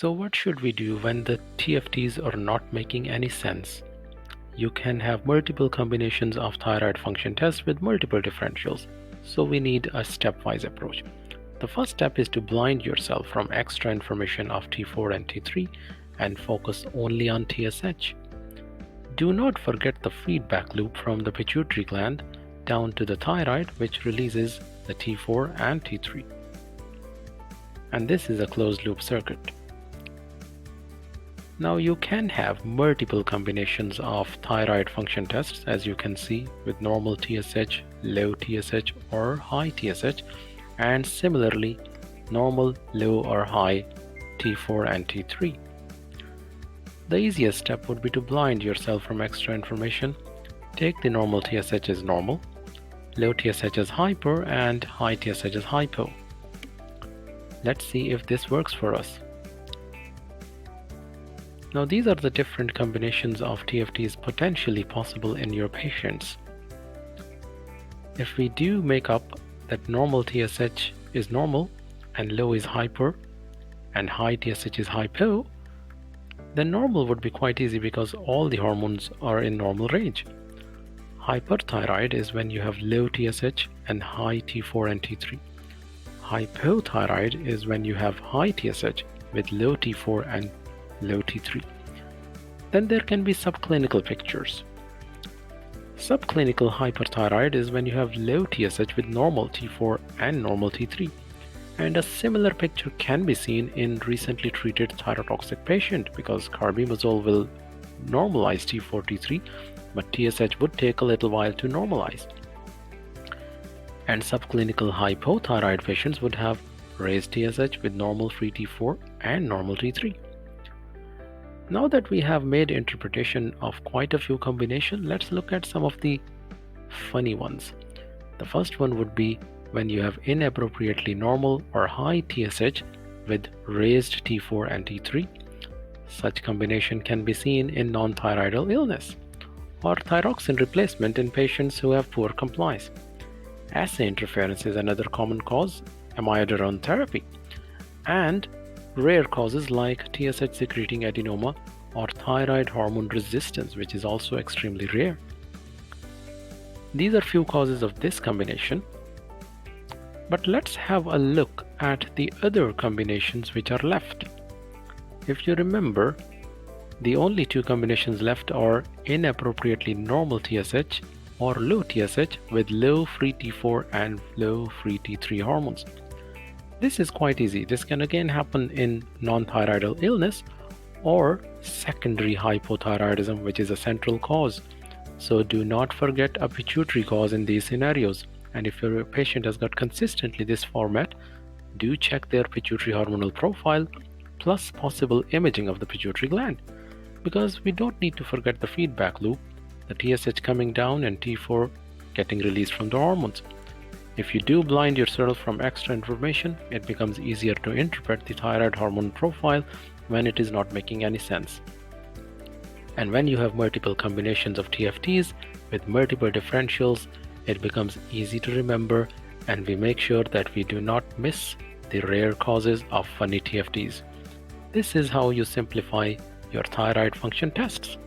So what should we do when the TFTs are not making any sense? You can have multiple combinations of thyroid function tests with multiple differentials, so we need a stepwise approach. The first step is to blind yourself from extra information of T4 and T3 and focus only on TSH. Do not forget the feedback loop from the pituitary gland down to the thyroid, which releases the T4 and T3. And this is a closed loop circuit. Now you can have multiple combinations of thyroid function tests, as you can see, with normal TSH, low TSH or high TSH, and similarly normal, low or high T4 and T3. The easiest step would be to blind yourself from extra information. Take the normal TSH as normal, low TSH as hyper, and high TSH as hypo. Let's see if this works for us. Now these are the different combinations of TFTs potentially possible in your patients. If we do make up that normal TSH is normal and low is hyper and high TSH is hypo, then normal would be quite easy because all the hormones are in normal range. Hyperthyroid is when you have low TSH and high T4 and T3. Hypothyroid is when you have high TSH with low T4 and low T3. Then there can be subclinical pictures. Subclinical hyperthyroid is when you have low TSH with normal T4 and normal T3. And a similar picture can be seen in recently treated thyrotoxic patient because carbimazole will normalize T4, T3, but TSH would take a little while to normalize. And subclinical hypothyroid patients would have raised TSH with normal free T4 and normal T3. Now that we have made interpretation of quite a few combinations, let's look at some of the funny ones. The first one would be when you have inappropriately normal or high TSH with raised T4 and T3. Such combination can be seen in non-thyroidal illness or thyroxine replacement in patients who have poor compliance. Assay interference is another common cause, amiodarone therapy, and rare causes like TSH secreting adenoma or thyroid hormone resistance, which is also extremely rare. These are few causes of this combination, but let's have a look at the other combinations which are left. If you remember, the only two combinations left are inappropriately normal TSH or low TSH with low free T4 and low free T3 hormones. This is quite easy. This can again happen in non-thyroidal illness or secondary hypothyroidism, which is a central cause. So do not forget a pituitary cause in these scenarios. And if your patient has got consistently this format, do check their pituitary hormonal profile plus possible imaging of the pituitary gland, because we don't need to forget the feedback loop, the TSH coming down and T4 getting released from the hormones. If you do blind yourself from extra information, it becomes easier to interpret the thyroid hormone profile when it is not making any sense. And when you have multiple combinations of TFTs with multiple differentials, it becomes easy to remember, and we make sure that we do not miss the rare causes of funny TFTs. This is how you simplify your thyroid function tests.